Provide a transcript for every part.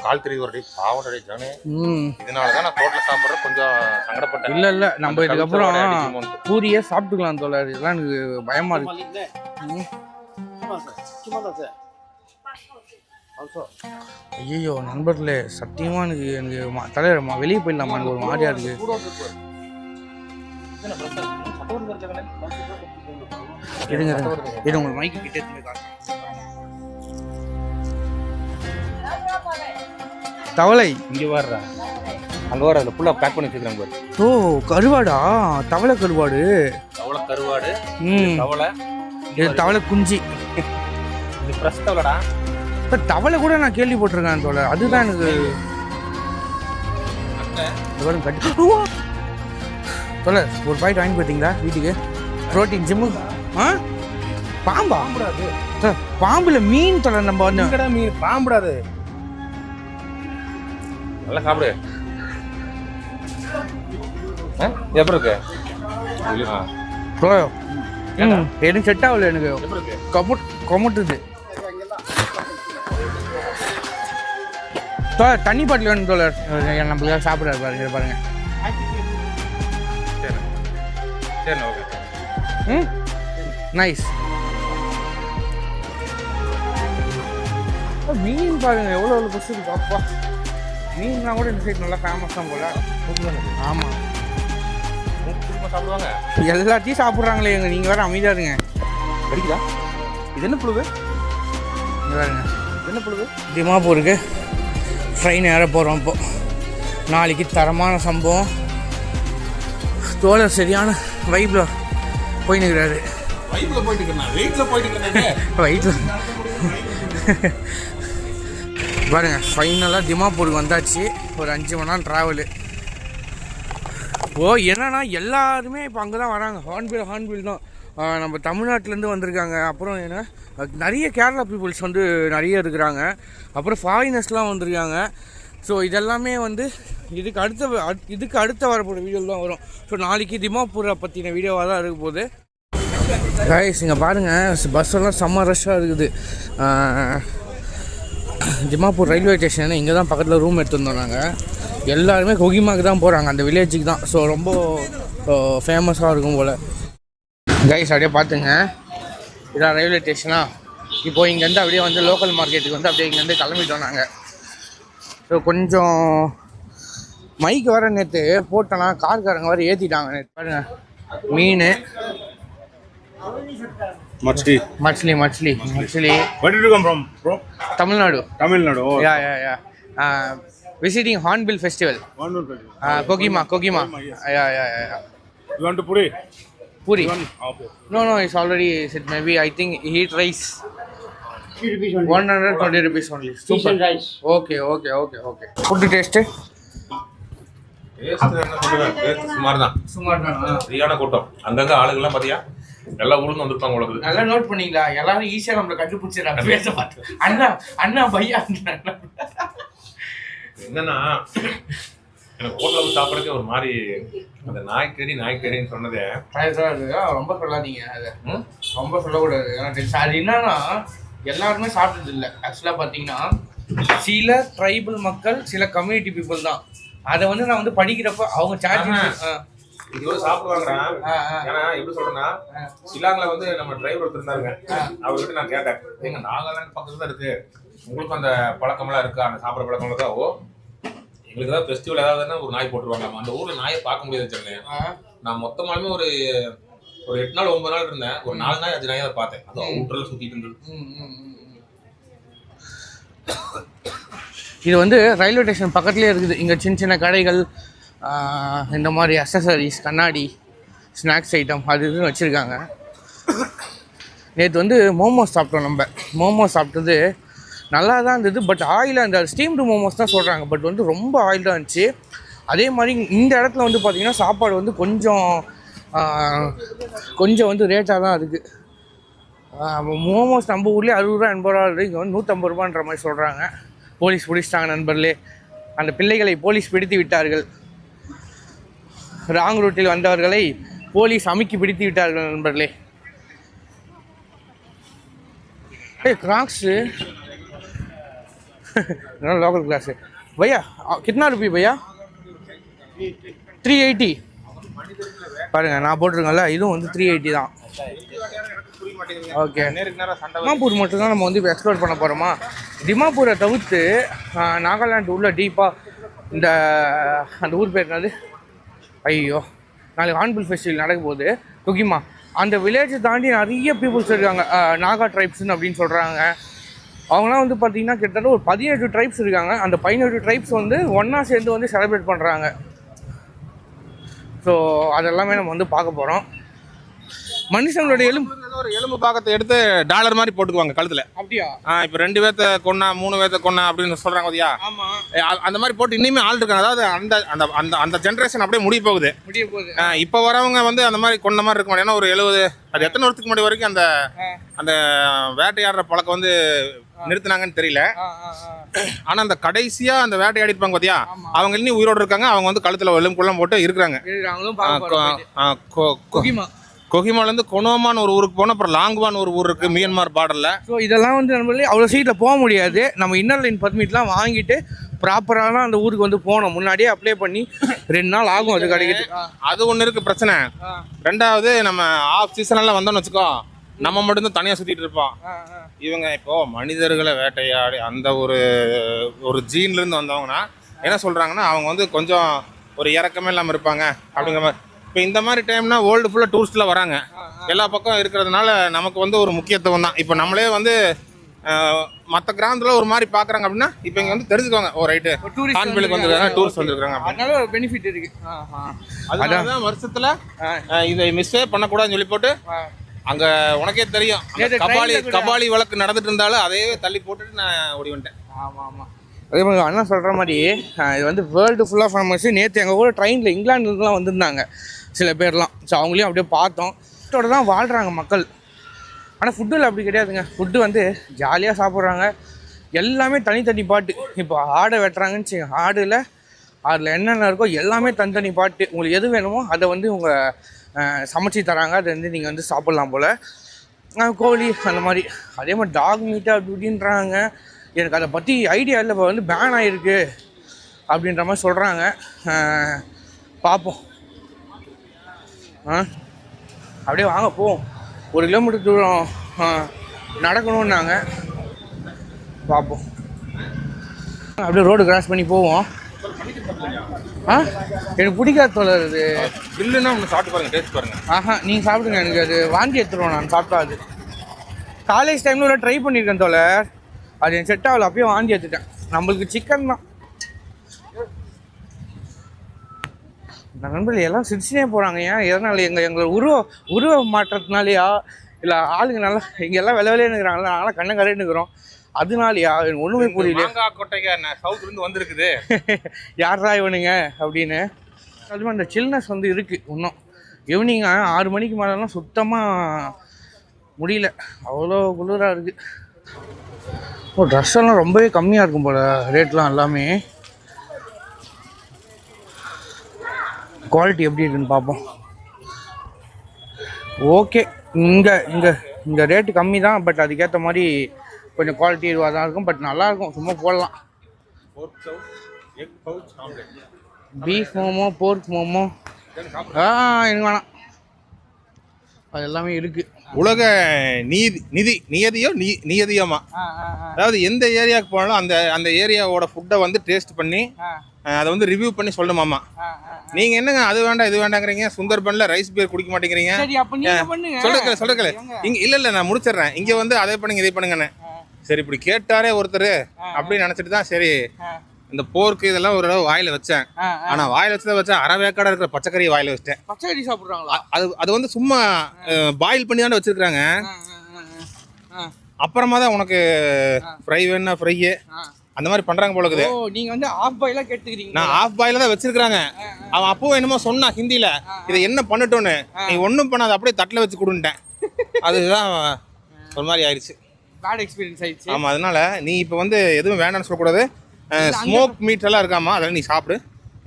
கால் தெரியுது ஒரு பாவம் அடிச்சானே. இதனால தான் நான் ஹோட்டல்ல சாப்பிட்றது கொஞ்சம் சங்கடப்பட்டேன். இல்லை நம்ம இதுக்கப்புறம் பூரியே சாப்பிட்டுக்கலாம் தோழர். இதெல்லாம் எனக்கு பயமா இருக்கு. ஐயோ நண்பர்களே, சத்தியமா எனக்கு தலைவர் வெளியே போயிடலாமா, எனக்கு ஒரு மாதிரியா இருக்கு. எடுங்க இது உங்களுக்கு மைக்கு கிட்டே தவளை இங்கே வர்றா, அங்கே வர அதில் ஃபுல்லாக பேக் பண்ணி வச்சுக்கிறாங்க பாரு. ஓ கருவாடா, தவளை கருவாடு. தவளை கருவாடு. தவளை இது தவளை குஞ்சு. இது ஃப்ரெஷ் தவளைடா. தவளை கூட நான் கேள்விப்பட்டிருக்கேன் தோழ. அதுதான் எனக்கு தோழ ஒரு பாயிண்ட் வாங்கி பார்த்தீங்களா வீட்டுக்கு? Protein gym. பாம்பா? பாம்புல மீன் தோழ. நம்ம வந்து மீன் பாம்புடாது. நல்லா சாப்பிடு. எப்படி இருக்கு? எனக்கு செட் ஆகல. எனக்கு கொமட்டுது. தண்ணி பாட்டில் வேணும் தோழர். நம்மளுக்காக சாப்பிட்றாரு பாருங்க பாருங்க. நைஸ். மீன் பாருங்க எவ்வளோ பஸ் இருக்கு. அப்பா மீன்லாம் கூட இந்த சைடு நல்லா ஃபேமஸ் தான் போல. ஆமாம், சாப்பிடுவாங்க. எல்லாத்தையும் சாப்பிட்றாங்களே எங்க. நீங்கள் வேற அமைதியாக இருங்க. கிடைக்குதா? இது என்ன புழுவு? பாருங்க என்ன புழுவு? திமாப்பூருக்கு ட்ரெயின் ஏற போகிறோம். இப்போ நாளைக்கு தரமான சம்பவம். தோழர் சரியான வைப்பில் போயின்னுக்கிறாரு. வெயிட்டில் பாருங்க. ஃபைனலாக திமாப்பூருக்கு வந்தாச்சு. ஒரு 5 மணி நேரம் ட்ராவலு. என்னன்னா எல்லாருமே இப்போ அங்கே தான் வராங்க. ஹார்ன்பில் தான். நம்ம தமிழ்நாட்டிலேருந்து வந்திருக்காங்க. அப்புறம் என்ன நிறைய கேரளா பீப்புள்ஸ் வந்து நிறைய இருக்கிறாங்க. அப்புறம் ஃபாரினர்ஸ்லாம் வந்திருக்காங்க. ஸோ இதெல்லாமே வந்து இதுக்கு அடுத்த வரப்போகிற வீடியோவில் தான் வரும். ஸோ நாளைக்கு திமாப்பூரை பற்றின வீடியோவாக தான் இருக்க போகுது. கைஸ் இங்கே பாருங்கள், பஸ்ஸெல்லாம் செம்ம ரஷ்ஷாக இருக்குது. திமாப்பூர் ரயில்வே ஸ்டேஷன் இங்கே தான் பக்கத்தில் ரூம் எடுத்துருந்தோம் நாங்கள். எல்லாருமே கொகிமாக்கு தான் போகிறாங்க, அந்த வில்லேஜுக்கு தான். ஸோ ரொம்ப ஃபேமஸாக இருக்கும் போல். கைஸ் அப்படியே பார்த்துங்க, இதான் ரயில்வே ஸ்டேஷனா. இப்போது இங்கேருந்து அப்படியே வந்து லோக்கல் மார்க்கெட்டுக்கு வந்து அப்படியே இங்கேருந்து கிளம்பிட்டோம் நாங்கள். ஸோ கொஞ்சம் மைக்கு வர நேற்று போட்டோன்னா கார்காரங்க வர ஏற்றிட்டாங்க. நேற்று பாருங்க மீன் மச்லி. Where did you come from, bro? Tamil Nadu. Oh. Yeah. Visiting Hornbill Festival. Kogima. Yeah. You want to puri? Okay. No, it's already said. Maybe I think he eat rice. 120 rupees only. Super. Rice. Okay. Food taste? சுமார் தான். சரியான கூட்டம். அங்கங்க ஆளுங்கெல்லாம் பாத்தியா எல்லா ஊர்ல வந்துருப்பாங்க உங்களுக்கு. நல்லா நோட் பண்ணீங்களா? எல்லாரும் ஈஸியா நம்மள கண்டுபிடிச்சிடறாங்க பேச பார்த்து. அண்ணா பையா என்னன்னா, எனக்கு ஹோட்டல்ல சாப்பிடறதுக்கு ஒரு மாதிரி அந்த நாய்க்கறின்னு சொன்னதே ரொம்ப சொல்லாதீங்க. அது ரொம்ப சொல்லக்கூடாது. அது என்னன்னா எல்லாருமே சாப்பிட்டது இல்லை. ஆக்சுவலாக பார்த்தீங்கன்னா சில ட்ரைபல் மக்கள், சில கம்யூனிட்டி பீப்புள் தான். அதை வந்து நான் வந்து படிக்கிறப்ப அவங்க இது சாப்பிடுவாங்கடா. ஏன்னா எப்படி சொல்றேன்னா, ஷிலாங்ல வந்து நம்ம டிரைவர் ஒருத்தர் இருந்தாருங்க. அவர்கிட்ட நான் கேட்டேன், எங்க நாகாலாந்து பக்கத்துல தான் இருக்கு, உங்களுக்கு அந்த பழக்கம்லாம் இருக்கா, அந்த சாப்பிட்ற பழக்கம் இருக்கா? எங்களுக்கு ஏதாவது ஃபெஸ்டிவல் ஏதாவதுன்னா ஒரு நாய் போட்டுருவாங்க. அந்த ஊர்ல நாயை பார்க்க முடியாது சொன்னேன். நான் மொத்தமாலுமே ஒரு 8 நாள் 9 நாள் இருந்தேன். ஒரு 4 நாள் 5 நாயை பார்த்தேன். அது ஊட்டில் சுத்திட்டு இருந்தது. இது வந்து ரயில்வே ஸ்டேஷன் பக்கத்துலேயே இருக்குது. இங்கே சின்ன கடைகள், இந்த மாதிரி அக்சசரிஸ், கண்ணாடி, ஸ்நாக்ஸ் ஐட்டம் அது இதுன்னு வச்சுருக்காங்க. நேற்று வந்து மோமோஸ் சாப்பிட்டோம். நம்ம மோமோஸ் சாப்பிட்டது நல்லா தான் இருந்தது. பட் ஆயில், அந்த ஸ்டீம்டு மோமோஸ் தான் சொல்கிறாங்க. பட் வந்து ரொம்ப ஆயில் தான் இருந்துச்சு. அதே மாதிரி இந்த இடத்துல வந்து பார்த்திங்கன்னா சாப்பாடு வந்து கொஞ்சம் வந்து ரேட்டாக தான் இருக்குது. மோமோஸ் நம்ம ஊர்லேயே 60 ரூபா 80 ரூபா இருக்குது. இங்கே வந்து 150 ரூபான்ற மாதிரி சொல்கிறாங்க. போலீஸ் பிடிச்சிட்டாங்க நண்பர்களே. அந்த பிள்ளைகளை போலீஸ் பிடித்து விட்டார்கள். ராங் ரூட்டில் வந்தவர்களை போலீஸ் அமுக்கி பிடித்து விட்டார்கள் நண்பர்களே. கிராக்ஸு लोकल क्लास है भैया कितना रुपये भैया 380 பாருங்க நான் போட்டிருக்கேன்ல இதுவும் வந்து 380 தான் ஓகே டிமாப்பூர் மட்டும் தான் நம்ம வந்து இப்போ எக்ஸ்ப்ளோர் பண்ண போகிறோமா டிமாப்பூரை தவிர்த்து நாகாலாந்து உள்ள டீப்பாக இந்த அந்த ஊர் பேர் என்னது ஐயோ நாளைக்கு ஹார்ன்பில் ஃபெஸ்டிவல் நடக்கும் போது கொகிமா அந்த வில்லேஜை தாண்டி நிறைய பீப்புள்ஸ் இருக்காங்க நாகா ட்ரைப்ஸ்னு அப்படின்னு சொல்கிறாங்க அவங்களாம் வந்து பார்த்திங்கன்னா கிட்டத்தட்ட ஒரு 17 ட்ரைப்ஸ் இருக்காங்க அந்த 17 ட்ரைப்ஸ் வந்து ஒன்றா சேர்ந்து வந்து செலிப்ரேட் பண்ணுறாங்க ஸோ அதெல்லாமே நம்ம வந்து பார்க்க போகிறோம் மனுஷங்களோட ஒரு எலும்பு பாக்கத்தை எடுத்து டாலர் மாதிரி போட்டுக்குவாங்க கழுத்துல அப்படியா இப்போ 2 பேர்த்த கொன்னா 3 பேர்த்த கொன்னா அப்படின்னு சொல்றாங்க பாத்தியா அந்த மாதிரி போட்டு இன்னுமே ஆள் இருக்காங்க அதாவது அந்த அந்த அந்த அந்த ஜென்ரேஷன் அப்படியே முடிய போகுது இப்போ வரவங்க வந்து அந்த மாதிரி கொன்ன மாதிரி இருக்க மாட்டேன்னா ஒரு 70 அது எத்தனை வருஷத்துக்கு முன்னாடி வரைக்கும் அந்த அந்த வேட்டையாடுற பழக்கம் வந்து நிறுத்தினாங்கன்னு தெரியல ஆனா அந்த கடைசியா அந்த வேட்டையாடி இருப்பாங்க பாத்தியா அவங்க இன்னும் உயிரோடு இருக்காங்க அவங்க வந்து கழுத்துல எலும்புக்குள்ள போட்டு இருக்கிறாங்க கொஹிமாலேருந்து கொனோமான்னு ஒரு ஊருக்கு போனோம் அப்புறம் லாங்குவான்னு ஒரு ஊர் இருக்குது மியான்மர் பார்டரில் ஸோ இதெல்லாம் வந்து நம்மளே அவ்வளோ சீட்டில் போக முடியாது நம்ம இன்னர் லைன் பர்மிட்லாம் வாங்கிட்டு ப்ராப்பரான அந்த ஊருக்கு வந்து போனோம் முன்னாடியே அப்ளை பண்ணி 2 நாள் ஆகும் அது கிடைக்குது அது ஒன்று இருக்குது பிரச்சனை ரெண்டாவது நம்ம ஆஃப் சீசனெல்லாம் வந்தோம்னு வச்சுக்கோ நம்ம மட்டும்தான் தனியாக சுற்றிட்டு இருப்போம் இவங்க இப்போது மனிதர்களை வேட்டையாடி அந்த ஒரு ஜீன்லேருந்து வந்தவங்கன்னா என்ன சொல்கிறாங்கன்னா அவங்க வந்து கொஞ்சம் ஒரு இறக்கமே இல்லாமல் இருப்பாங்க அப்படிங்கிற மாதிரி இப்போ இந்த மாதிரி டைம்னா வேர்ல்டு ஃபுல்லாக டூரிஸ்ட்டில் வராங்க எல்லா பக்கம் இருக்கிறதுனால நமக்கு வந்து ஒரு முக்கியத்துவம் தான் இப்போ நம்மளே வந்து மற்ற கிராமத்தில் ஒரு மாதிரி பார்க்குறாங்க அப்படின்னா இப்போ இங்கே வந்து தெரிஞ்சுக்கோங்க ஓ ரைட்டு ஹார்ன்பிலுக்கு வந்துருக்காங்க டூரிஸ்ட் வந்துருக்காங்க அதனால ஒரு பெனிஃபிட் இருக்குது அதனால வருஷத்தில் இதை மிஸ்ஸே பண்ணக்கூடாதுன்னு சொல்லி போட்டு அங்கே உனக்கே தெரியும் கபாலி வழக்கு நடந்துட்டு இருந்தாலும் அதையே தள்ளி போட்டுட்டு நான் ஓடி வந்துட்டேன் ஆமாம் அதே மாதிரி அண்ணா சொல்கிற மாதிரி இது வந்து வேர்ல்டு ஃபுல்லாக ஃபேமஸ் நேற்று எங்கள் கூட ட்ரெயினில் இங்கிலாந்துலாம் வந்திருந்தாங்க சில பேர்லாம் ஸோ அவங்களையும் அப்படியே பார்த்தோம் ஃபுட்டோட தான் வாழ்கிறாங்க மக்கள் ஆனால் ஃபுட்டில் அப்படி கிடையாதுங்க ஃபுட்டு வந்து ஜாலியாக சாப்பிட்றாங்க எல்லாமே தனித்தனி பாட்டு இப்போ ஆடை வெட்டுறாங்கன்னு வச்சுங்க அதில் என்னென்ன இருக்கோ எல்லாமே தனித்தனி பாட்டு உங்களுக்கு எது வேணுமோ அதை வந்து உங்கள் சமைச்சி தராங்க அதை வந்து நீங்கள் வந்து சாப்பிட்லாம் போல் கோழி அந்த மாதிரி அதே மாதிரி டாக் மீட்டு அப்படி இப்படின்றாங்க எனக்கு அதை பற்றி ஐடியா இல்லை இப்போ வந்து பேன் ஆகிருக்கு அப்படின்ற மாதிரி சொல்கிறாங்க பார்ப்போம் அப்படியே வாங்க போவோம் 1 கிலோமீட்டர் தூரம் நடக்கணுன்னாங்க பார்ப்போம் அப்படியே ரோடு கிராஸ் பண்ணி போவோம் எனக்கு பிடிக்காத தோழர் இது இல்லைன்னா ஒன்று சாப்பிட்டு பாருங்க டேஸ்ட் பாருங்க நீங்கள் சாப்பிடுங்க எனக்கு அது வாங்கி எடுத்துருவோம் நான் சாப்பிட்டா அது காலேஜ் டைமில் ஒரு ட்ரை பண்ணியிருக்கேன் தோழர் அது எனக்கு செட் ஆகல அப்பயே வாங்கி எடுத்துட்டேன் நம்மளுக்கு சிக்கன் தான் நண்பர்கள் எல்லாம் சிரிச்சுனே போகிறாங்க ஏன் எதனால எங்களை உருவ மாற்றத்தினாலையா இல்லை ஆளுங்க நல்லா இங்கே எல்லாம் விலையிலே நிற்கிறாங்களா நாங்களாம் கண்ணை கரையே நிற்கிறோம் அதனாலயா ஒன்றுமே புரியல சவுத்துலேருந்து வந்திருக்குது யாரா இவனுங்க அப்படின்னு அதுமாதிரி அந்த சில்னஸ் வந்து இருக்குது இன்னும் ஈவினிங் 6 மணிக்கு மேலாம் சுத்தமாக முடியல அவ்வளோ குளிராக இருக்குது ட்ரெஸ் எல்லாம் ரொம்பவே கம்மியாக இருக்கும் போல் ரேட்லாம் எல்லாமே குவாலிட்டி எப்படி இருக்குன்னு பார்ப்போம் ஓகே இங்கே ரேட்டு கம்மி தான் பட் அதுக்கேற்ற மாதிரி கொஞ்சம் குவாலிட்டி இதுவாக தான் இருக்கும் பட் நல்லாயிருக்கும் சும்மா போடலாம் பீஃப் மோமோ போர்க் மோமோ எனக்கு வேணாம் அது எல்லாமே இருக்குது உலக நியதியோமா அதாவது எந்த ஏரியாவுக்கு போனாலும் அந்த ஏரியாவோட ஃபுட்டை வந்து டேஸ்ட் பண்ணி அதை வந்து ரிவ்யூ பண்ணி சொல்லணுமாமா நீங்க என்னங்க அது வேண்டாம் இது வேண்டாங்கிறீங்க சுந்தர்பன்ல ரைஸ் பியர் குடிக்க மாட்டேங்கிறீங்க சொல்லுங்க இங்க இல்ல நான் முடிச்சிடுறேன் இங்க வந்து அதை பண்ணுங்க இதை பண்ணுங்கன்னு சரி இப்படி கேட்டாரே ஒருத்தர் அப்படின்னு நினைச்சிட்டு தான் சரி இந்த போர்க்கு இதெல்லாம் ஒரு வாயில வச்சேன் ஆனா வாயில வச்சா அரைவேக்காடா இருக்கிற பச்சைக்கறியை வாயில வச்சிட்டேன் பச்சைக்கறி சாப்பிடுறாங்களா அது வந்து சும்மா பாயில் பண்ணி தான் வச்சிருக்காங்க அப்புறமா தான் உனக்கு ஃப்ரை வேணா ஃப்ரை அந்த மாதிரி பண்றாங்க போல இருக்குது நீங்க வந்து ஆஃப் பாயிலா கேட்டுக்கிறீங்க நான் ஆஃப் பாயில தான் வச்சிருக்காங்க அவன் அப்போ என்னமோ சொன்னா ஹிந்தில இதை என்ன பண்ணட்டும்னு நீ ஒன்றும் பண்ணாத அப்படியே தட்டில் வச்சு கொடுன்ட்டேன் அதுதான் ஒரு மாதிரி ஆயிடுச்சு பேட் எக்ஸ்பீரியன்ஸ் ஆயிடுச்சு ஆமா அதனால நீ இப்போ வந்து எதுவும் வேண்டாம்னு சொல்லக்கூடாது ஸ்மோக் மீட் எல்லாம் இருக்காமா அதெல்லாம் நீ சாப்பிடு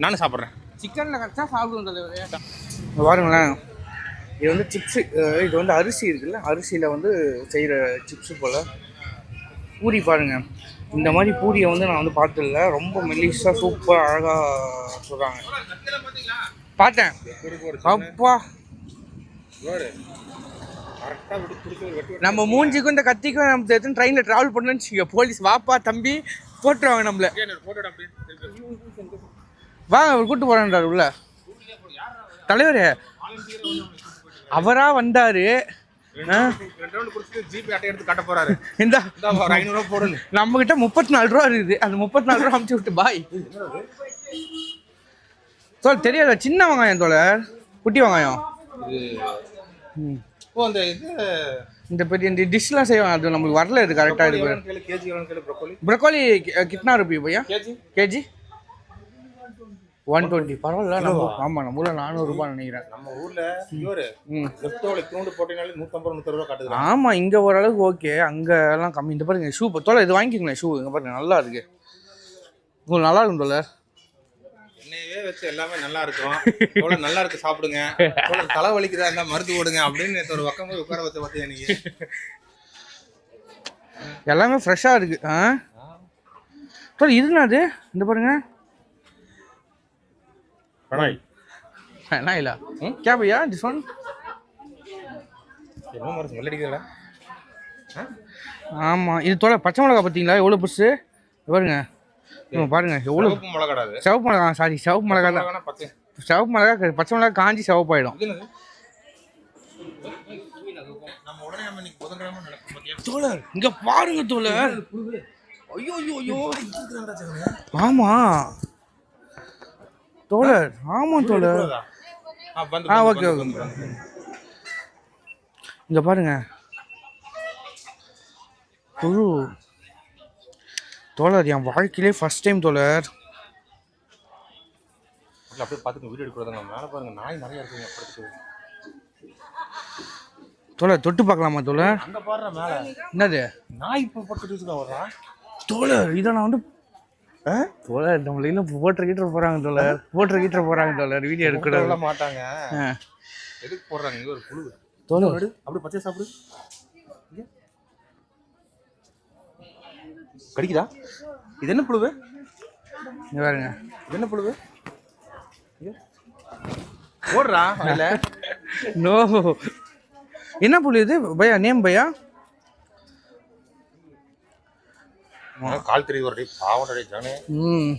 நானும் சாப்பிட்றேன் சிக்கனில் கரெக்டாக சாப்பிடுவோம் பாருங்களேன் இது வந்து சிப்ஸு இது வந்து அரிசி இருக்குல்ல அரிசியில் வந்து செய்கிற சிப்ஸு போல் பூரி பாருங்கள் இந்த மாதிரி பூரியை வந்து நான் வந்து பார்த்ததில்ல. ரொம்ப மெல்லிஸாக சூப்பர் அழகாக சொல்கிறாங்க. பார்த்தேன் அப்பா. நம்ம மூஞ்சிக்கும் இந்த கத்திக்கும் நம்ம எத்தனை ட்ரெயினில் ட்ராவல் பண்ணணும்னு வச்சுக்கோ, போலீஸ் வாப்பா தம்பி போட்டுருவாங்க நம்மள. வாங்க அவர் கூப்பிட்டு போகிறான்றார் உள்ள தலைவர். அவராக வந்தார். நம்ம கிட்ட 34 ரூபா இருக்குது. அந்த 34 ரூபா அமுச்சு விட்டு பாய் தோல் தெரியாத. சின்ன வெங்காயம் தோழர், குட்டி வெங்காயம். இந்த பெரிய இந்த டிஷ்லாம் செய்வாங்க, அது நம்மளுக்கு வரல. இது கரெக்டாக இருக்கு. ப்ரொக்கோலி கிட்னா ரூபி பையா கேஜி 120. பரவாயில்ல. நம்ம ஆமாம், நம்ம ஊரில் 400 ரூபாய் நினைக்கிறேன். நம்ம ஊரில் ஆமாம், இங்கே ஓரளவுக்கு ஓகே, அங்கெல்லாம் கம்மி. இந்த பாருங்க ஷூ தோலை, இது வாங்கிக்கோங்களேன். ஷூ இங்கே பாருங்க நல்லா இருக்கு. உங்களுக்கு நல்லா இருக்கும் தோழர். என்னையவே வச்சு எல்லாமே நல்லா இருக்கும். நல்லா இருக்கு, சாப்பிடுங்க. தலை வலிக்குதா இருந்தா மருந்து போடுங்க அப்படின்னு ஒரு பக்கம் போய் உட்கார வச்ச பார்த்தியா நீங்க. எல்லாமே ஃப்ரெஷ்ஷாக இருக்கு. தோல் இதுனா அது இந்த பாருங்க இல்ல क्या भैया दिस वन என்ன மாதிரி ஸ்மெல் அடிக்குதுடா. ஆமா, இது தோலை பச்சை மிளகா பார்த்தீங்களா எவ்வளோ புதுசு பாருங்க. பாருங்க எவ்வளோ மிளகாடா. சிவப்பு மிளகா, சாரி சிவப்பு மிளகா தான். சிவப்பு மிளகா பச்சை மிளகா காஞ்சி சிவப்பாயிடும். தோழர் இங்க பாருங்க தோழர். ஐயோ ஐயோ ஐயோ. ஆமா தோழர், ஆமாம் தோழர். Okay okay. இங்கே பாருங்க புழு தோழர். என் வாழ்க்கையிலே ஃபர்ஸ்ட் டைம் தோழர். அப்படியே பார்த்துக்க வீடியோ எடுக்கிறதாங்க. மேலே பாருங்க நாய் நிறைய இருக்குங்க. தோழர் தொட்டு பார்க்கலாமா தோழர்? அங்கே பாடுற மேலே என்னது நாய் இப்போ பக்கத்து வர்றா தோழர். இதை நான் வந்து தோழர் நம்மள போட்டுற போறாங்க தோழர், போட்டுற போறாங்க தோழர். வீடியோ எடுக்க மாட்டாங்க. எதுக்கு போடுறாங்க? இங்க ஒரு புழு தோழர். அப்படி பச்சை சாப்பிடு. கடிக்குதா? இது என்ன புழுவு? இங்க பாருங்க. இது என்ன புழுவு? போடுறா இல்ல நோ. என்ன புழு இது பையா? நேம் பையா? கால் தெரியுது பாவம் ஜானே.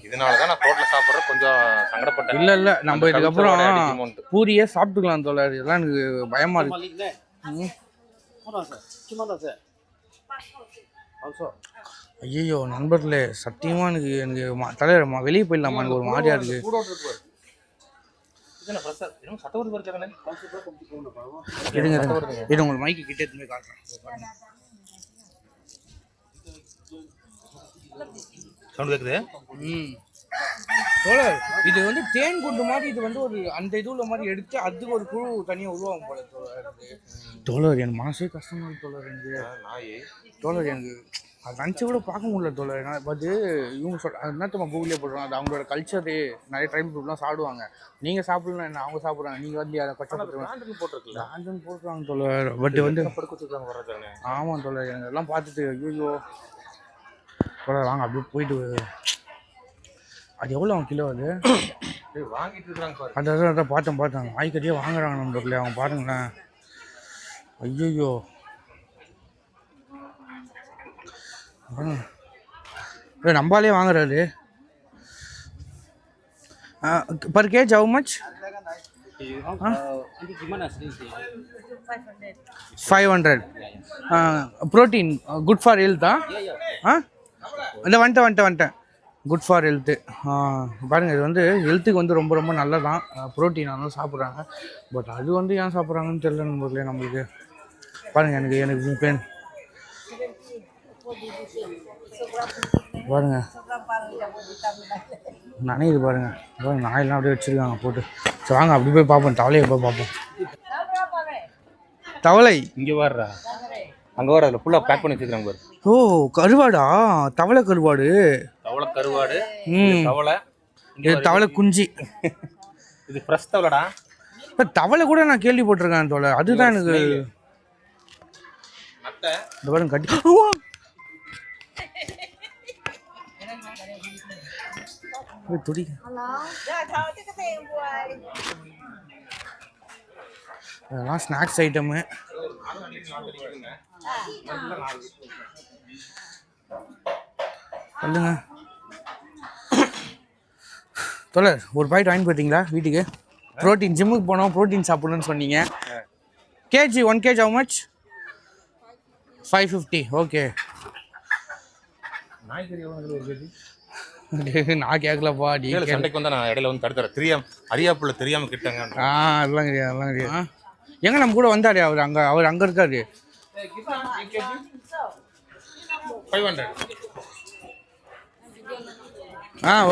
இதனாலதான் நான் தோட்டல சாப்பிட்ற கொஞ்சம் சங்கடப்பட்டேன். இல்ல நம்ம இதுக்கப்புறம் பூரியே சாப்பிட்டுக்கலாம் தோழர். இதெல்லாம் எனக்கு பயமா இருக்கு. ஐயோ நண்பர்களே, சத்தியமா எனக்கு தலைவர் வெளியே போயிடலாமா? எனக்கு ஒரு மாதிரியா இருக்கு. இது உங்களுக்கு மைக்கு கிட்டே எடுத்து காட்டுறேன். சவுண்ட் கேக்குது. தோழர் இது வந்து தேன் குண்டு மாதிரி. இது வந்து ஒரு அந்த இதுல மாதிரி எடுத்து அதுக்கு ஒரு குழு தனியாக உருவாகும் போல தோழர். தோழர் எனக்கு மனசே கஷ்டமா இருக்கு தோழர். எனக்கு தோழர் எனக்கு அது நினச்சி கூட பார்க்க முடியல தோழர். பட் இவங்க என்னத்தம்மா கூகுளே போடுறாங்க, அது அவங்களோட கல்ச்சரு. நிறைய ட்ரைபல் பீப்புலாம் சாப்பிடுவாங்க. நீங்கள் சாப்பிடலாம் என்ன, அவங்க சாப்பிட்றாங்க. நீங்கள் வந்து அதை கஷ்டப்பட்டு போட்டுருவாங்க தோழர். பட் வந்து ஆமாம் தோழர், எனக்கு எல்லாம் பார்த்துட்டு ஐயோ தோழர் வாங்க அப்படியே போயிட்டு. அது எவ்வளோ கிலோ அது வாங்கிட்டு இருக்காங்க? அதான் பார்த்தேன் ஆய்கட்டியே வாங்குறாங்க நண்பர்களே. அவங்க பாருங்களேன். ஐயோ நம்பாலே வாங்குறாரு. Per kg how much? 500. Protein good for ஹெல்த்தா? இந்த வந்துட்டேன் குட் ஃபார் ஹெல்த்து. பாருங்கள், இது வந்து ஹெல்த்துக்கு வந்து ரொம்ப ரொம்ப நல்லதான். ப்ரோட்டீன் அதெல்லாம் சாப்பிட்றாங்க. பட் அது வந்து ஏன் சாப்பிட்றாங்கன்னு தெரியல நண்பர்களே நம்மளுக்கு. பாருங்கள், எனக்கு பெயின் பாருங்க நனையுது பாருங்க. நாயெல்லாம் அப்படியே வச்சுருக்காங்க போட்டு. சரி வாங்க அப்படி போய் பார்ப்போம். தவளையை போய் பார்ப்போம். தவளை இங்கே வர்றா, அங்கே வர அதில் ஃபுல்லாக பேக் பண்ணி வச்சுருக்காங்க பாரு. ஓ கருவாடா? தவளை கருவாடு. கருவாடு. தவளை. இது தவளை குஞ்சு. இது ஃப்ரெஷ் தவளைடா. தவளை கூட நான் கேள்விப்பட்டிருக்கேன் தோழர். அதுதான் எனக்கு இந்த பாருங்க கட்டி. துடி அதெல்லாம் ஸ்நாக்ஸ் ஐட்டமு. சொல்லுங்க தோழர், ஒரு பாக்கெட் வாங்கி போயிட்டீங்களா வீட்டுக்கு? ப்ரோட்டீன், ஜிம்முக்கு போனோம், ப்ரோட்டீன் சாப்பிடணும்னு சொன்னீங்க. KG 1 kg how much? 550. Okay. நான் கேட்கலப்பா. சண்டைக்கு வந்து நான் இடையில வந்து தடுக்கிறேன். அரியாப்புல தெரியாம கிட்டாங்க. அதெல்லாம் கிடையாது, அதெல்லாம் கிடையாது. எங்க நம்ம கூட வந்தாரு அவர் அங்க இருக்காரு. 500.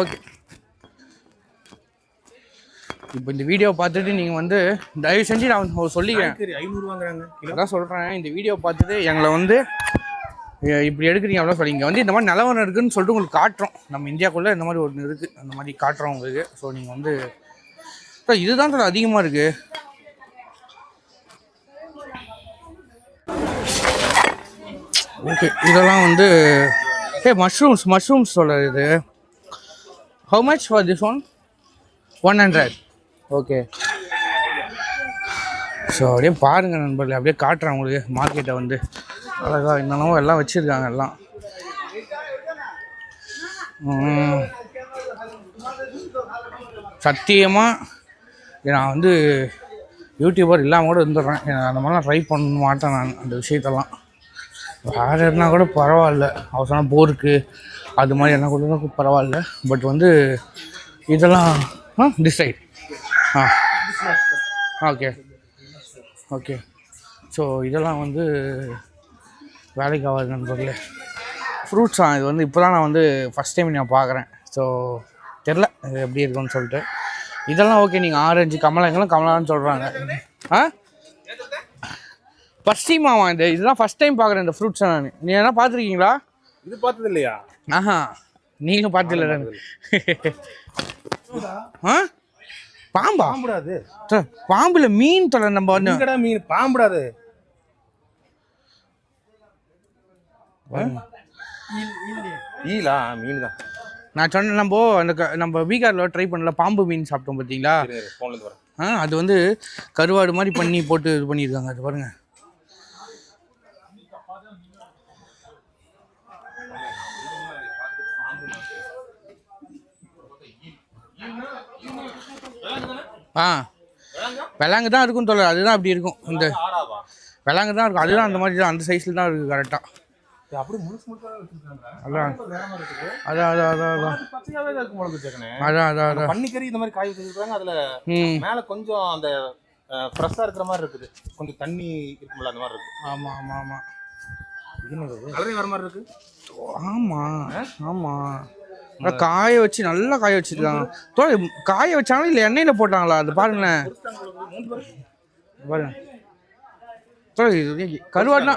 ஓகே. இப்போ இந்த வீடியோ பார்த்துட்டு நீங்கள் வந்து தயவு செஞ்சு நான் சொல்லிக்கிறேன், 500 வாங்குறாங்க. அதான் சொல்கிறேன். இந்த வீடியோ பார்த்துட்டு எங்களை வந்து இப்படி எடுக்கிறீங்க அவ்வளோ சொல்லி, இங்கே வந்து இந்த மாதிரி நிலவரம் இருக்குதுன்னு சொல்லிட்டு உங்களுக்கு காட்டுறோம். நம்ம இந்தியாவுக்குள்ளே இந்த மாதிரி ஒன்று இருக்குது, அந்த மாதிரி காட்டுறோம் உங்களுக்கு. ஸோ நீங்கள் வந்து இதுதான் சொல்ல அதிகமாக இருக்குது. ஓகே, இதெல்லாம் வந்து மஷ்ரூம்ஸ் சொல்கிறது. இது how much for this one? 100. Okay. So அப்படியே பாருங்கள் நண்பர்களே, அப்படியே காட்டுறேன் உங்களுக்கு மார்க்கெட்டை வந்து அழகா என்னென்னவோ எல்லாம் வச்சுருக்காங்க. எல்லாம் சத்தியமாக நான் வந்து யூடியூபர் இல்லாமல் கூட இருந்துடுறேன். அந்த மாதிரிலாம் ட்ரை பண்ண மாட்டேன் நான் அந்த விஷயத்தெல்லாம். வேறு எதுனா கூட பரவாயில்ல, அவசரம் போருக்கு அது மாதிரி என்ன கூட பரவாயில்ல. பட் வந்து இதெல்லாம் டிசைட் ஓகே ஓகே. ஸோ இதெல்லாம் வந்து வேலைக்கு ஆகாது நண்பர்களே. ஃப்ரூட்ஸா இது வந்து இப்போ தான் நான் வந்து ஃபஸ்ட் டைம் நான் பார்க்குறேன். ஸோ தெரில இது எப்படி இருக்குன்னு சொல்லிட்டு. இதெல்லாம் ஓகே. நீங்கள் ஆரஞ்சு கமலான்னு சொல்கிறாங்க. ஃபஸ்ட் டைமாவா இதெல்லாம் ஃபஸ்ட் டைம் பார்க்குறேன் இந்த ஃப்ரூட்ஸை நான். நீ என்ன பார்த்துருக்கீங்களா? இது பார்த்தது இல்லையா? நீங்களும் பார்த்துல. பாம்புடாது. பாம்புல மீன் தொலை நம்ம வந்து மீன் பாம்புடாது. மீன் தான் நான் சொன்னேன். நம்ம பீகாரில் ட்ரை பண்ணல, பாம்பு மீன் சாப்பிட்டோம் பார்த்தீங்களா? அது வந்து கருவாடு மாதிரி பண்ணி போட்டு இது பண்ணியிருக்காங்க. அது பாருங்க. வெள்ளாங்கு தான் இருக்கும் தோழர். அதுதான் அப்படி இருக்கும். இந்த வெள்ளாங்கு தான் இருக்கும். அதுதான் அந்த மாதிரி தான், அந்த சைஸில் தான் இருக்குது கரெக்டாக. பன்னிக்கறி இந்த மாதிரி காய் வச்சிருக்காங்க. அதுல மேல கொஞ்சம் அந்த ஃப்ரெஷ்ஷா இருக்கிற மாதிரி இருக்குது. கொஞ்சம் தண்ணி இருக்கும்ல, அந்த மாதிரி இருக்கு. ஆமா ஆமா ஆமா. கலரே வர மாதிரி இருக்கு. ஆமா ஆமா. காய வச்சு நல்லா காய வச்சிருக்காங்க. காய வச்சாங்களா இல்லை எண்ணெயில போட்டாங்களா? அது பாருங்களேன். பாருங்க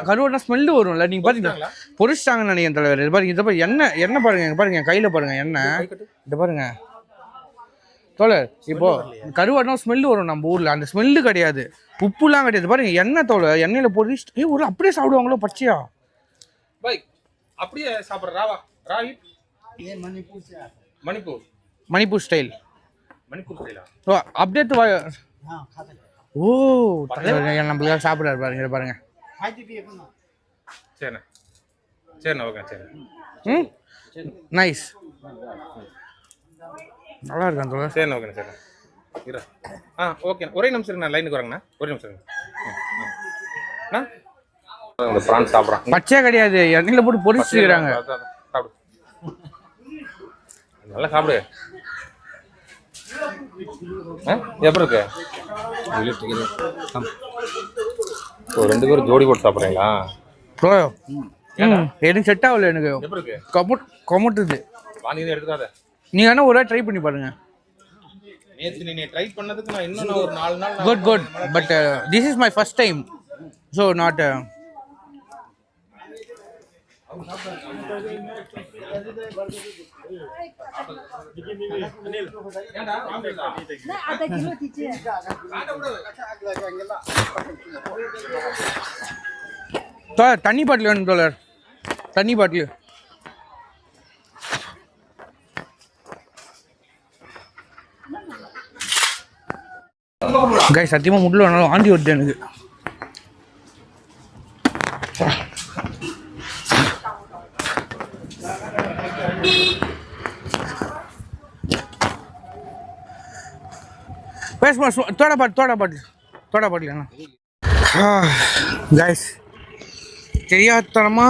கருவாடுனா ஸ்மெல்லு வரும்ல. நீங்கள் பார்த்தீங்களா? பொரிச்சிட்டாங்கன்னு நினைக்கிறேன் தலைவர். இது பாருங்க, இதை பாருங்க, எண்ணெய் பாருங்க, பாருங்க கையில் பாருங்க எண்ணெய். இதை பாருங்க தோழர். இப்போ கருவாடுனா ஸ்மெல்லு வரும் நம்ம ஊரில். அந்த ஸ்மெல்லு கிடையாது, உப்புலாம் கிடையாது. பாருங்க எண்ணெய் தோழர், எண்ணெயில் பொரிச்சு ஒரு அப்படியே சாப்பிடுவாங்களோ பச்சையா? அப்படியே சாப்பிட்ற ராவி மணிப்பூர் ஸ்டைல். அப்படியே ஓ நம்மளுக்காக சாப்பிடாரு பாருங்க. பாருங்க சரிண்ணா சரிண்ணா. ஓகே சரி. நைஸ், நல்லா இருக்கான் தோழர். சரிண்ணா. ஓகேண்ணா சரிண்ணா. ஓகே. ஒரே நிமிஷம் நான் லைனுக்கு வரேங்கண்ணா. ஒரே நிமிஷம். பிரான் சாப்பிட்றேன். பச்சையா கிடையாது, எண்ணெயில் போட்டு பொரிச்சுக்கிறாங்க. சாப்பிடு, நல்லா சாப்பிடு. எப்படி இருக்கு? ரெண்டு பேரும் ஜோடி போட்டு சாப்பிட்றீங்களா? எனக்கு செட் ஆகல. எனக்கு கொமட்டுது. வாங்கி எடுத்துக்காத. நீங்க வேணா ஒரு ட்ரை பண்ணி பாருங்க. நேத்து நீ ட்ரை பண்ணதுக்கு நான் இன்னும் ஒரு 4 நாள் good but this is my first time. So not தண்ணி பாட்டில் வேணும் தோழர். தண்ணி பாட்டில் கைஸ் சத்தியமாக முட்டில் வேணாலும் வாந்தி வருது எனக்கு. தோட பாட்டில் என்ன கைஸ் தெரியாதனமா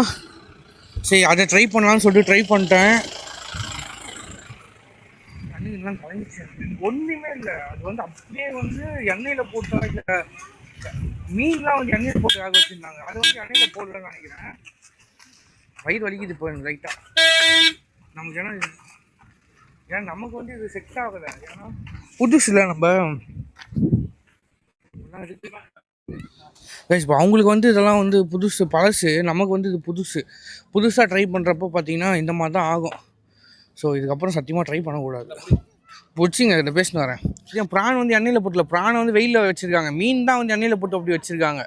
சரி அதை ட்ரை பண்ணலான்னு சொல்லிட்டு ட்ரை பண்ணிட்டேன். ஒன்றுமே இல்லை. அது வந்து அப்படியே வந்து எண்ணெயில் போட்டு இல்லை மீன்லாம் வந்து எண்ணெயில் போட்டு வேக வச்சுருந்தாங்க. அது வந்து எண்ணெயில் போடலன்னு நினைக்கிறேன். வயிறு வலிக்குது இப்போ எனக்கு லைட்டாக. நமக்கு ஏன்னா நமக்கு வந்து இது செட் ஆகலை. ஏன்னா புதுசு இல்லை நம்ம இப்போ அவங்களுக்கு வந்து இதெல்லாம் வந்து புதுசு பழசு, நமக்கு வந்து இது புதுசாக ட்ரை பண்ணுறப்போ பார்த்தீங்கன்னா இந்த மாதிரி தான் ஆகும். ஸோ இதுக்கப்புறம் சத்தியமாக ட்ரை பண்ணக்கூடாது. பிடிச்சிங்க இதில் பேசின்னு வரேன். ஏன் ப்ரான் வந்து எண்ணெயில் போட்டல, ப்ரானை வந்து வெயிலில் வச்சுருக்காங்க. மீன் தான் வந்து எண்ணெயில் போட்டு அப்படி வச்சுருக்காங்க.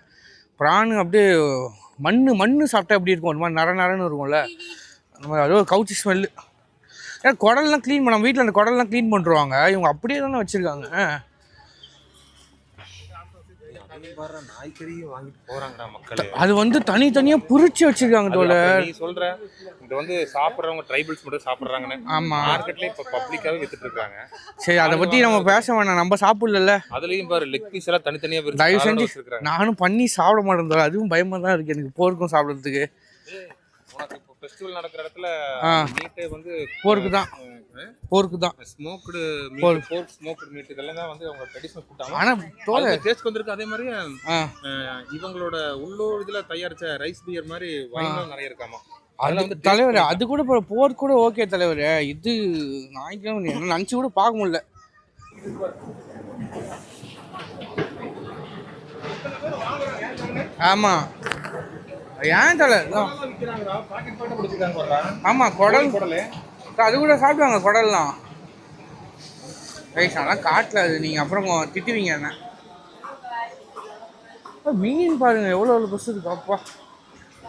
ப்ரான் அப்படியே மண் சாப்பிட்டா எப்படி இருக்கும், ஒரு மாதிரி நரன்னு இருக்கும்ல, அந்த மாதிரி அது ஒரு கவுச்சி ஸ்மெல்லு. ஏன்னா குடல்லாம் க்ளீன் பண்ண வீட்டில் அந்த குடல்லாம் க்ளீன் பண்ணுறாங்க. இவங்க அப்படியே தானே வச்சுருக்காங்க. நாய்க்கறியும் வாங்கிட்டு போறாங்கடா மக்கள். அது வந்து தனித்தனியாக புரிச்சு வச்சிருக்காங்க தோல. நீ சொல்ற இது வந்து சாப்பிட்றவங்க ட்ரைபல்ஸ் மட்டும் சாப்பிட்றாங்கன்னு. ஆமாம், மார்க்கெட்லேயே இப்போ பப்ளிக்காகவே வித்துட்டு இருக்காங்க. சரி, அதை பற்றி நம்ம பேச வேணாம், நம்ம சாப்பிடல. அதுலேயும் பாரு லெக் பீஸ் எல்லாம் தனித்தனியாக தயவு செஞ்சு நானும் பண்ணி சாப்பிட மாட்டேன் தோல. அதுவும் பயமாக தான் இருக்குது எனக்கு போருக்கும் சாப்பிட்றதுக்கு. உனக்கு இப்போ ஃபெஸ்டிவல் நடக்கிற இடத்துல மீட்டே வந்து போருக்கு தான் ஸ்மோக்டு மீட் இதெல்லாம் தான் வந்து அவங்க ட்ரெடிஷனல் ஃபுட். ஆனால் தோல டேஸ்ட் வந்திருக்கு. அதே மாதிரி இவங்களோட உள்ளூர் இதில் தயாரிச்ச ரைஸ் பியர் மாதிரி வைன்லாம் நிறைய இருக்காமா. அதில் வந்து தலைவர் அது கூட போர் கூட ஓகே தலைவர். இது ஞாயிற்றுக்கிழமை என்ன நினச்சி கூட பார்க்க முடியல. ஆமாம் ஏன் தலை ஆமாம் குடல் அது கூட சாப்பிடுவாங்க குடல்லாம். ரைஸ் ஆனால் காட்டில் அது நீங்கள் அப்புறம் திட்டுவீங்க என்ன. மீன் பாருங்க எவ்வளோ பஸ் இருக்கு. அப்பா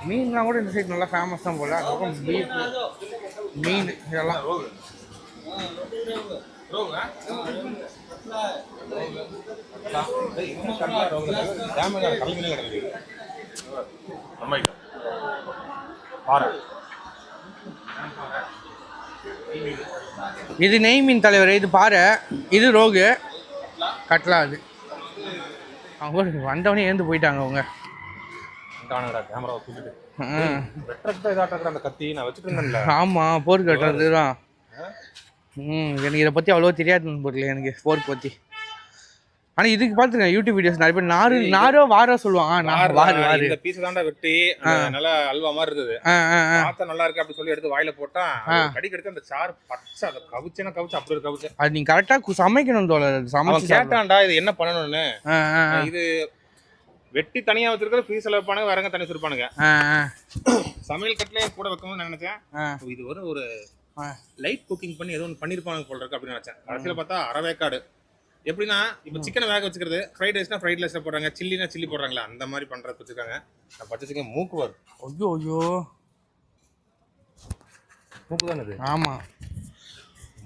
மீன்லாம் கூட இந்த சைடு நல்லா ஃபேமஸ் தான் போல. அதுக்கப்புறம் பீஃப் மீன் இதெல்லாம் இது நெய் மீன் தலைவர். இது பாறை, இது ரோகு, கட்லா. அது அவங்க வந்தவனே ஏந்து போயிட்டாங்க. அவங்க ஆமாம் போர் கட்டுறது தான். எனக்கு இதை பற்றி அவ்வளோ தெரியாதுன்னு போடல எனக்கு போர் பற்றி. ஆனால் இதுக்கு பார்த்துருக்கேன் யூடியூப் வீடியோஸ் நிறைய பேர் நாரோ வாரோ சொல்லுவாங்க. இந்த பீஸ் தாண்டா வெட்டி நல்லா அல்வா மாதிரி இருந்தது. பார்த்தா நல்லா இருக்கு அப்படி சொல்லி எடுத்து வாயில போட்டா கடிக்கடிச்சு அந்த சாறு பச்சை அதை கவுச்சு அப்படி ஒரு கவுச்சு. அது நீங்க கரெக்டாக சமைக்கணும் தோல. சமைச்சு கேட்டான்டா இது என்ன பண்ணணும்னு. இது வெட்டி தனியா வச்சிருக்கிற பீஸ்ல வைப்பானுங்க, வேறங்க தனி வச்சிருப்பானுங்க. சமையல் கட்டிலே கூட வைக்கணும்னு நான் நினைச்சேன். இது ஒரு லைட் குக்கிங் பண்ணி ஏதோ ஒன்று பண்ணிருப்பாங்க போல இருக்கு அப்படின்னு நினைச்சேன். கடைசியில் பார்த்தா அரைவேக்காடு. எப்படின்னா இப்போ சிக்கனை வேக வச்சுக்கிறது, ஃப்ரைட் ரைஸ்னா ஃப்ரைட் ரைஸ்ல போடுறாங்க, சில்லினா சில்லி போடுறாங்களா, அந்த மாதிரி பண்றது வச்சிருக்காங்க. நான் பச்சை சிக்கன் மூக்கு வரும். ஐயோ மூக்கு தானே இது. ஆமாம்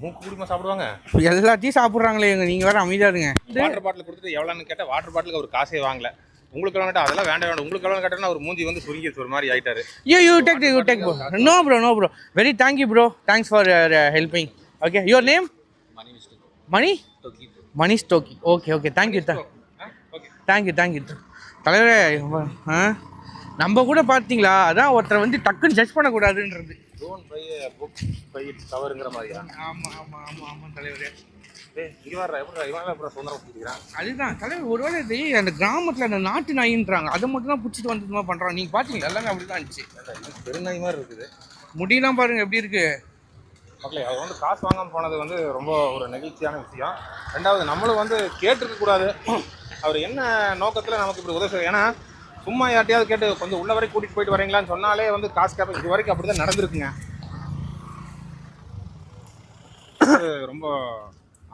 மூக்கு குடிமா சாப்பிடுவாங்க. எல்லாத்தையும் சாப்பிட்றாங்களே. நீங்கள் வேற அமைதியா இருங்க. வாட்டர் பாட்டில் கொடுத்துட்டு எவ்வளோன்னு கேட்டால் வாட்டர் பாட்டிலுக்கு ஒரு காசே வாங்கல. உங்களுக்கு கேட்டால் அதெல்லாம் வேண்டாம். உங்களுக்கு கேட்டால் ஒரு மூஞ்சி வந்து சுருங்கி ஒரு மாதிரி ஆயிட்டாரு. You take no bro very thank you bro. Thanks for helping. Okay your name? Manish டோக்கி. ஓகே தேங்க்யூ தலைவரே. நம்ம கூட பார்த்தீங்களா, அதான் ஒருத்தரை வந்து டக்குன்னு ஜட்ஜ் பண்ணக்கூடாதுன்றது. ஆமாம் தலைவரே. அதுதான் தலைவர். ஒருவேளை இது அந்த கிராமத்தில் அந்த நாட்டு நாயின்றாங்க, அதை மட்டும் தான் பிடிச்சிட்டு வந்து மாதிரி பண்ணுறாங்க. நீங்கள் பார்த்தீங்களா எல்லாமே அப்படி தான் இருந்துச்சு. பெருநாய் மாதிரி இருக்குது. முடியெல்லாம் பாருங்க எப்படி இருக்கு மக்களே. அவர் வந்து காசு வாங்காமல் போனது வந்து ரொம்ப ஒரு நெகிழ்ச்சியான விஷயம். ரெண்டாவது நம்மளும் வந்து கேட்டிருக்க கூடாது. அவர் என்ன நோக்கத்தில் நமக்கு இப்படி உதவி செய்ய. ஏன்னா சும்மா யார்ட்டையாவது கேட்டு கொஞ்சம் உள்ள வரைக்கும் கூட்டிகிட்டு போயிட்டு வரீங்களான்னு சொன்னாலே வந்து காசு கேட்பேன். இது வரைக்கும் அப்படி தான் நடந்திருக்குங்க. ரொம்ப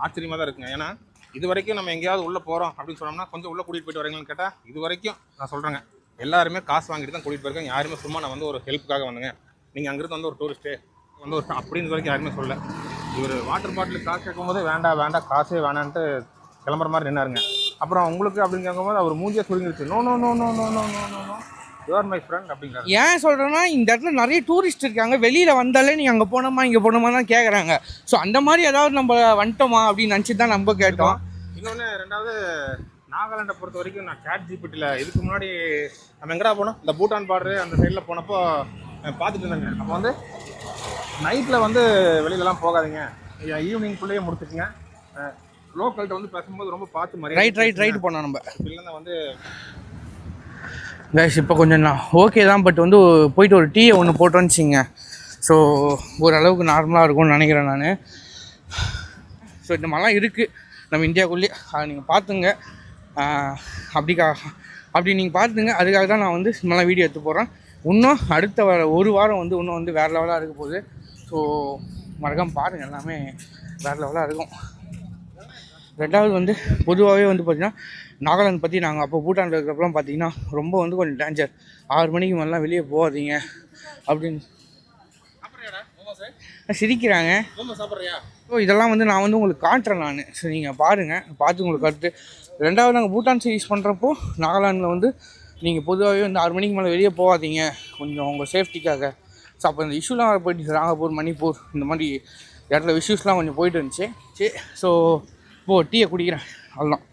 ஆச்சரியமாக தான் இருக்குங்க. ஏன்னா இது வரைக்கும் நம்ம எங்கேயாவது உள்ளே போகிறோம் அப்படின்னு சொன்னோம்னா கொஞ்சம் உள்ளே கூட்டிகிட்டு போயிட்டு வரீங்களான்னு கேட்டால் இது வரைக்கும் நான் சொல்கிறேங்க எல்லாருமே காசு வாங்கிட்டு தான் கூட்டிகிட்டு போயிருக்கேன். யாருமே சும்மா நான் வந்து ஒரு ஹெல்ப்புக்காக வந்துங்க, நீங்கள் அங்கிருந்து வந்து ஒரு டூரிஸ்ட்டு வந்து ஒரு அப்படின்னு வரைக்கும் யாருமே சொல்ல. இவர் வாட்டர் பாட்டில் காசு கேட்கும் போதே வேண்டாம் காசே வேணான்ட்டு கிளம்புற மாதிரி நின்னாருங்க. அப்புறம் உங்களுக்கு அப்படின்னு கேட்கும்போது அவர் மூஞ்சியை சுருங்கிடுச்சு. No no no no no no no no no you're my friend அப்படிங்கிறாரு. ஏன் சொல்கிறேன்னா இந்த இடத்துல நிறைய டூரிஸ்ட் இருக்காங்க, வெளியில் வந்தாலே நீங்கள் அங்கே போனோமா இங்கே போனோமா தான் கேட்குறாங்க. ஸோ அந்த மாதிரி ஏதாவது நம்ம வந்துட்டோமா அப்படின்னு நினச்சி தான் நம்ம கேட்டோம். இன்னொன்று ரெண்டாவது நாகாலாண்டை பொறுத்த வரைக்கும் நான் ChatGPTல இதுக்கு முன்னாடி நம்ம எங்கடா போனோம், இந்த பூட்டான் பார்டரு அந்த சைடில் போனப்போ பார்த்துட்டு இருந்தாங்க. அப்போ வந்து நைட்டில் வந்து வெளியிலலாம் போகாதீங்க, ஈவினிங்குள்ளேயே முடிச்சுக்குங்க, லோக்கல்கிட்ட வந்து பேசும்போது ரொம்ப பார்த்து மாதிரி ரைட் போனோம் நம்ம இல்லைன்னா வந்து கைஸ். இப்போ கொஞ்சம் நான் ஓகே தான், பட் வந்து போயிட்டு ஒரு டீயை ஒன்று போட்டு வந்துச்சிங்க. ஸோ ஓரளவுக்கு நார்மலாக இருக்கும்னு நினைக்கிறேன் நான். ஸோ இந்த மாதிரிலாம் இருக்குது நம்ம இந்தியாவுக்குள்ளேயே, அதை நீங்கள் பார்த்துங்க. அப்படி நீங்கள் பார்த்துங்க. அதுக்காக தான் நான் வந்து இந்த வீடியோ எடுத்து போகிறேன். இன்னும் அடுத்த ஒரு வாரம் வந்து இன்னும் வந்து வேறு லெவலாக இருக்க போகுது. ஸோ மறக்காமல் பாருங்கள், எல்லாமே வேறு லெவலாக இருக்கும். ரெண்டாவது வந்து பொதுவாகவே வந்து பார்த்திங்கன்னா நாகாலாந்து பற்றி நாங்கள் அப்போ பூட்டானில் இருக்கிறப்பலாம் பார்த்திங்கன்னா ரொம்ப வந்து கொஞ்சம் டேஞ்சர். 6 மணிக்கு மேலாம் வெளியே போகாதீங்க அப்படின்னு சிரிக்கிறாங்க. ஸோ இதெல்லாம் வந்து நான் வந்து உங்களுக்கு காட்டுறேன் நான். ஸோ நீங்கள் பாருங்கள், பார்த்து உங்களுக்கு கருத்து. ரெண்டாவது நாங்கள் பூட்டான் யூஸ் பண்ணுறப்போ நாகாலாண்டில் வந்து நீங்கள் பொதுவாகவே வந்து 6 மணிக்கு மேலே வெளியே போகாதீங்க, கொஞ்சம் உங்கள் சேஃப்டிக்காக. ஸோ அப்போ இந்த இஷ்யூலாம் வர போயிட்டு ராங்கப்பூர், மணிப்பூர் இந்த மாதிரி இடத்துல இஷ்யூஸ்லாம் கொஞ்சம் போயிட்டு இருந்துச்சு. சரி, ஸோ இப்போது டீயை குடிக்கிறேன் அவ்வளோதான்.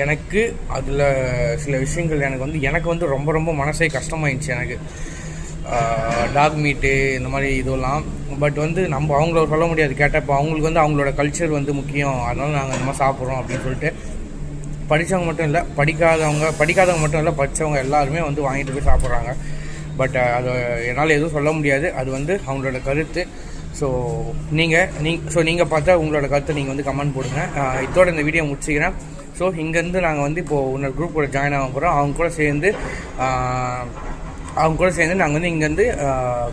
எனக்கு அதில் சில விஷயங்கள் எனக்கு வந்து ரொம்ப ரொம்ப மனசே கஷ்டமாயிடுச்சு. எனக்கு டாக் மீட்டு இந்த மாதிரி இதெல்லாம். பட் வந்து நம்ம அவங்கள சொல்ல முடியாது. கேட்டால் இப்போ அவங்களுக்கு வந்து அவங்களோட கல்ச்சர் வந்து முக்கியம், அதனால் நாங்கள் இந்த மாதிரி சாப்பிட்றோம் அப்படின்னு சொல்லிட்டு படித்தவங்க மட்டும் இல்லை, படிக்காதவங்க மட்டும் இல்லை, படித்தவங்க எல்லாருமே வந்து வாங்கிட்டு போய் சாப்பிட்றாங்க. பட் அது என்னால் எதுவும் சொல்ல முடியாது, அது வந்து அவங்களோட கருத்து. ஸோ நீங்கள் பார்த்தா உங்களோட கருத்தை நீங்கள் வந்து கமெண்ட் போடுங்க. இதோட இந்த வீடியோ முடிச்சுக்கிறேன். ஸோ இங்கேருந்து நாங்கள் வந்து இப்போது இன்னொரு குரூப் கூட ஜாயின் ஆக போகிறோம். அவங்க கூட சேர்ந்து நாங்கள் வந்து இங்கேருந்து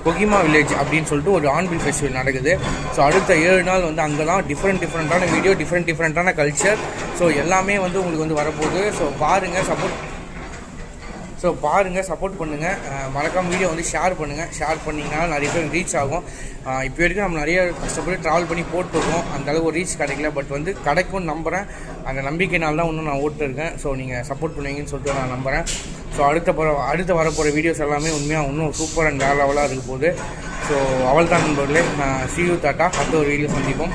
கொகிமா வில்லேஜ் அப்படின்னு சொல்லிட்டு ஒரு ஆன்பில் ஃபெஸ்டிவல் நடக்குது. ஸோ அடுத்த 7 நாள் வந்து அங்கே தான் டிஃப்ரெண்ட்டான வீடியோ, டிஃப்ரெண்ட்டான கல்ச்சர். ஸோ எல்லாமே வந்து உங்களுக்கு வந்து வரப்போகுது. ஸோ பாருங்கள், சப்போர்ட் பண்ணுங்கள். மறக்காம வீடியோ வந்து ஷேர் பண்ணிங்கன்னா நிறைய பேர் ரீச் ஆகும். இப்போ வரைக்கும் நம்ம நிறைய கஷ்டப்பட்டு ட்ராவல் பண்ணி போட்டுருக்கோம், அந்தளவுக்கு ஒரு ரீச் கிடைக்கல. பட் வந்து கிடைக்கும்னு நம்புகிறேன். அந்த நம்பிக்கையினால தான் இன்னும் நான் ஓட்டுருக்கேன். ஸோ நீங்கள் சப்போர்ட் பண்ணுவீங்கன்னு சொல்லிட்டு நான் நம்புகிறேன். ஸோ அடுத்த வரப்போகிற வீடியோஸ் எல்லாமே உண்மையாக இன்னும் சூப்பர் அண்ட் வேற லெவலாக இருக்க போகுது. ஸோ அவள் தான் நண்பர்களே, see you, டாட்டா. அடுத்த ஒரு வீடியோ சந்திப்போம்.